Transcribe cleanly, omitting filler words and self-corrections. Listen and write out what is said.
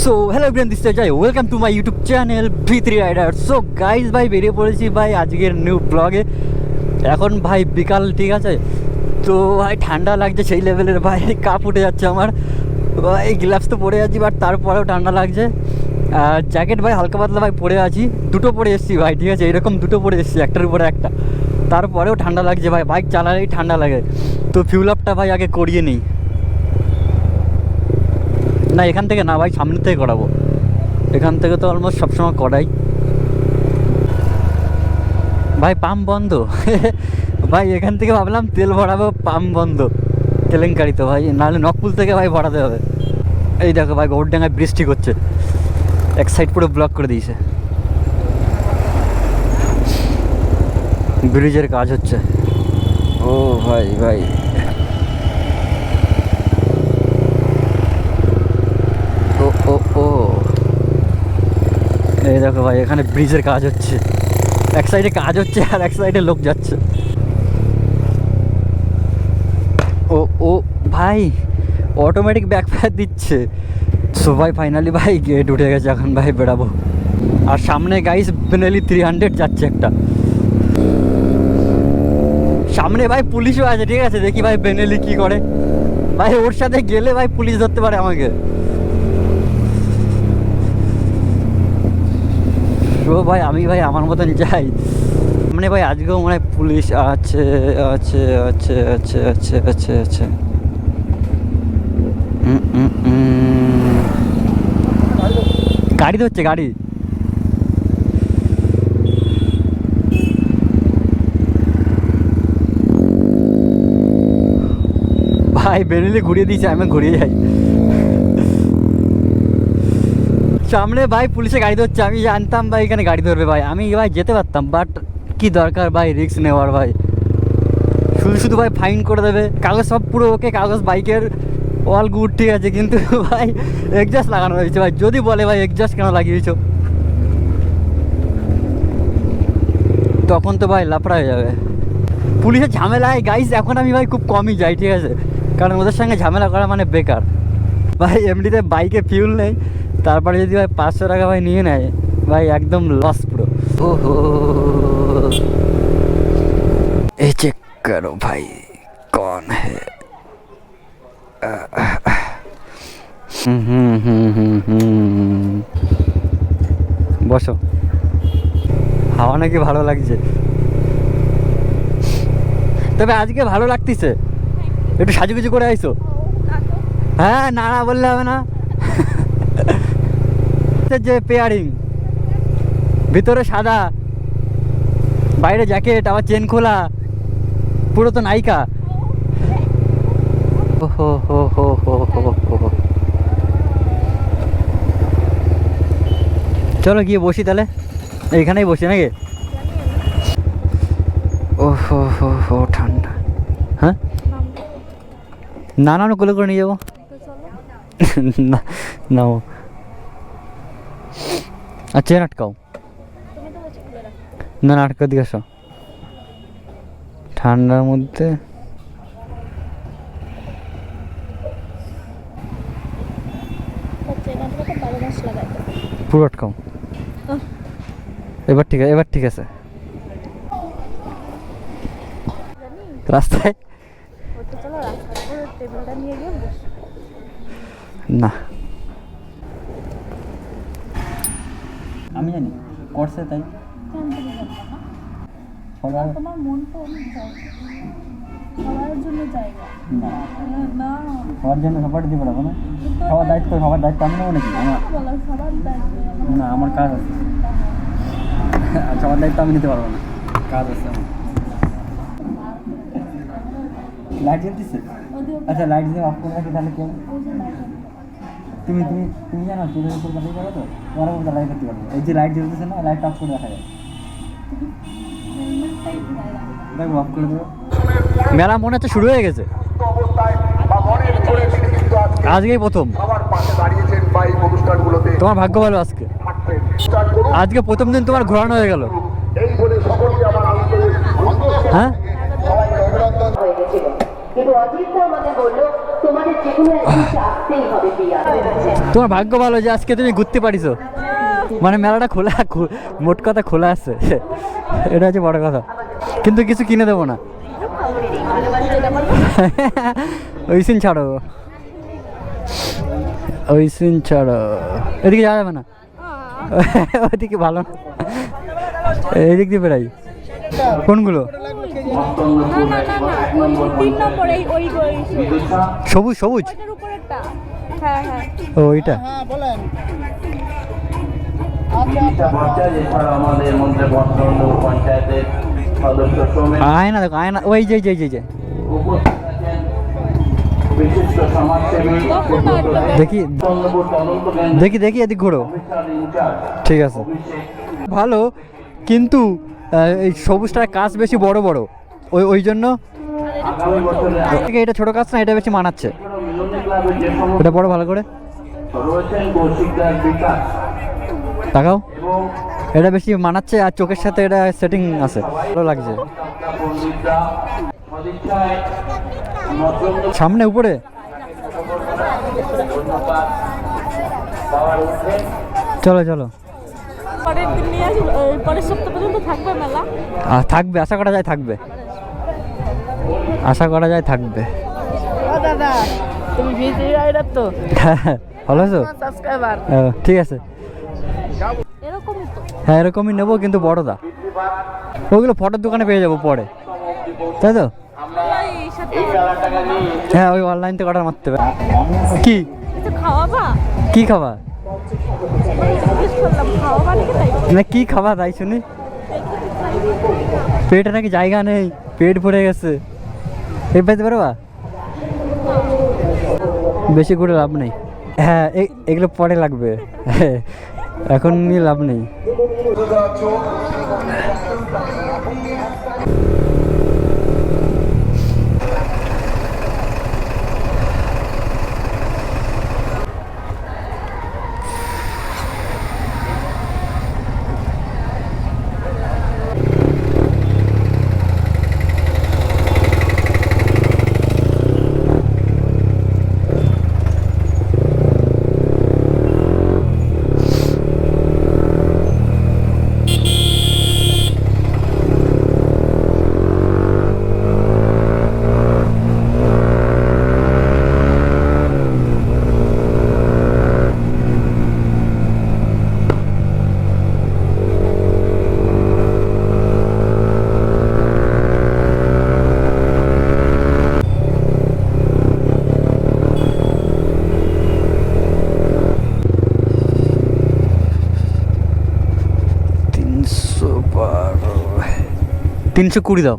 So hello everyone, this is Joy, welcome to my YouTube channel V3 rider. So guys ভাই বেরিয়ে পড়েছি ভাই আজকের নিউ ব্লগে। এখন ভাই বিকাল, ঠিক আছে, তো ভাই ঠান্ডা লাগছে সেই লেভেলের, ভাই কাপ উঠে যাচ্ছে আমার ভাই। গ্লাভস তো পরে আছি, বাট তারপরেও ঠান্ডা লাগছে। আর জ্যাকেট ভাই হালকা পাতলা ভাই পরে আছি, দুটো পরে এসেছি ভাই, ঠিক আছে, এরকম দুটো পরে এসেছি, একটার উপরে একটা। তারপরেও ঠান্ডা লাগছে ভাই, বাইক চালালেই ঠান্ডা লাগে। তো ফিউল আপটা ভাই আগে করিয়ে নিই। না এখান থেকে না ভাই, সামনে থেকে করাবো। এখান থেকে তো অলমোস্ট সবসময় করাই ভাই। পাম্প বন্ধ ভাই, এখান থেকে ভাবলাম তেল ভরাবো, পাম্প বন্ধ। কেলেঙ্কারি তো ভাই, নাহলে নকপুল থেকে ভাই ভরাতে হবে। এই দেখো ভাই, গৌরডাঙ্গায় বৃষ্টি করছে, এক সাইড পুরো ব্লক করে দিয়েছে। ব্রিজের কাজ হচ্ছে। ও ভাই ভাই, ও ও ও এই দেখো ভাই, এখানে ব্রিজের কাজ হচ্ছে, এক সাইডে কাজ হচ্ছে আর এক সাইডে লোক যাচ্ছে। ও ও ভাই, অটোমেটিক ব্যাক ফায়ার দিচ্ছে। সো ভাই ফাইনালি ভাই গেট উঠে গেছে, এখন ভাই বেরাবো। আর সামনে গাইস বেনেলি 300 যাচ্ছে একটা, সামনে ভাই পুলিশও আছে, ঠিক আছে, দেখি ভাই বেনেলি কি করে। ভাই ওর সাথে গেলে ভাই পুলিশ ধরতে পারে আমাকে। ও ভাই আমি ভাই আমার মতন যাই মানে ভাই, আজকেও মনে হয় পুলিশ আছে আছে আছে আছে আছে আছে আছে। গাড়ি ধরছে গাড়ি। ভাই বেরোলে ঘুরিয়ে দিয়েছে, আমি ঘুরিয়ে যাই। সামনে ভাই পুলিশে গাড়ি ধরছে, আমি জানতাম ভাই এখানে গাড়ি ধরবে ভাই, আমি ভাই যেতে পারতাম, বাট কি দরকার ভাই রিস্ক নেওয়ার ভাই। শুধু শুধু ভাই ফাইন করে দেবে। কাগজ সব পুরো ওকে, কাগজ বাইকের অল গুড, ঠিক আছে, কিন্তু ভাই এক্সজস্ট লাগানো হয়েছে ভাই। যদি বলে ভাই এক্সজস্ট কেন লাগিয়েছো, তখন তো ভাই লাফড়া হয়ে যাবে। পুলিশের ঝামেলায় গাইজ এখন আমি ভাই খুব কমই যাই, ঠিক আছে, কারণ ওদের সঙ্গে ঝামেলা করা মানে বেকার ভাই। এমনিতে বাইকে ফিউল নেই, তারপরে যদি ভাই 500 টাকা ভাই নিয়ে নেয় ভাই, একদম লস পুরো। ওহো, এই চেক করো ভাই কौन है। বসো, হাওয়া নাকি ভালো লাগছে, তবে আজকে ভালো লাগতেছে। একটু সাজুগুজু করে আইসো। হ্যাঁ না না বললে হবে না। যে পেয়ারিং, ভিতরে সাদা, বাইরে জ্যাকেট, আবার চেন খোলা, পুরো তো নায়িকা। ও হো হো হো হো হো হো। চলো গিয়ে বসি তাহলে, এইখানেই বসি নাকি। ও হো হো হো ঠান্ডা। হ্যাঁ না না, কোলে করে নিয়ে যাবো না নাও। আচ্ছা আটকাও না না, আটকা দিয়ে আসো ঠান্ডার মধ্যে। পুরো আটকাও। এবার ঠিক আছে, এবার ঠিক আছে। রাস্তায় না, আমি জানি করছে তাই। তোমার মন তো সবার জন্য জায়গা না, সবার জন্য সবার দিতে পারবো না। সবার দায়িত্ব, সবার দায়িত্ব আমি নেবো নাকি? সবার দায়িত্ব না, আমার কাজ আছে, সবার দায়িত্ব আমি নিতে পারবো না, কাজ আছে আমার। লাইট জ্বলতেছে, আচ্ছা লাইট দিয়ে অফ করে রাখি তাহলে কেউ। তুমি তুমি তুমি জানো চুলের উপর দাঁড়িয়ে যাবে তো, তোমার উপর দাঁড়িয়ে করতে পারবো। এই যে লাইট জ্বলতেছে না, লাইট অফ করে রাখা যায়, দেখো অফ করে দেবো। মেলা মনে হচ্ছে শুরু হয়ে গেছে, আজকেই প্রথম। তোমার ভাগ্য ভালো, আজকে আজকে প্রথম দিন তোমার ঘোরানো হয়ে গেল। হ্যাঁ কিন্তু অজিত আমাদের বললো তোমাদের যেকোনো একদিন আসতেই হবে প্রিয়া। তোমার ভাগ্য ভালো যে আজকে তুমি ঘুরতে পারিছো, মানে মেলাটা খোলা, মোট কথা খোলা আছে, এটা হচ্ছে বড় কথা। কিন্তু কিছু কিনে দেবো না। ওই সিন ছাড়ো, ওই সিন ছাড়ো, এদিকে যাওয়া যাবে না, ওইদিকে ভালো না, এদিক দিয়ে বেড়াই। কোনগুলো? সবুজ সবুজ, ও ওইটা। আয়না দেখো, আয়না, ওই যে যে যে দেখি দেখি দেখি, এদিক ঘোরো, ঠিক আছে ভালো। কিন্তু এই সবুজটার কাজ বেশি বড় বড়, ওই ওই জন্য এটা ছোট কাজ না, এটা বেশি মানাচ্ছে, এটা বড় ভালো করে তাকাও, এটা বেশি মানাচ্ছে আর চোখের সাথে এটা সেটিং আছে, ভালো লাগছে। সামনে উপরে চলো চলো, পরের দিন নিয়ে আসবো, পরের সপ্তাহ পর্যন্ত থাকবে মেলা। থাকবে, আশা করা যায় থাকবে, আশা করা যায় থাকবে। ও দাদা, তুমি ভিডিও রাইডার তো? ভালো আছো? সাবস্ক্রাইবার। ঠিক আছে, এরকমই তো। হ্যাঁ এরকমই নেবো, কিন্তু বড়দা ওইগুলো ফটোর দোকানে পেয়ে যাবো পরে, তাই তো? হ্যাঁ ওই অনলাইন থেকে অর্ডার মারতে হবে। কি কিছু খাওয়াবা? কি খাবা? জিজ্ঞেস করলাম খাওয়াবা নাকি তাই। না কি খাবা তাই শুনি, পেটে নাকি জায়গা নেই, পেট ভরে গেছে, এই পাইতে পারবা? বেশি করে লাভ নেই, হ্যাঁ এগুলো পরে লাগবে, এখন নিয়ে লাভ নেই। $312, 320 দাও।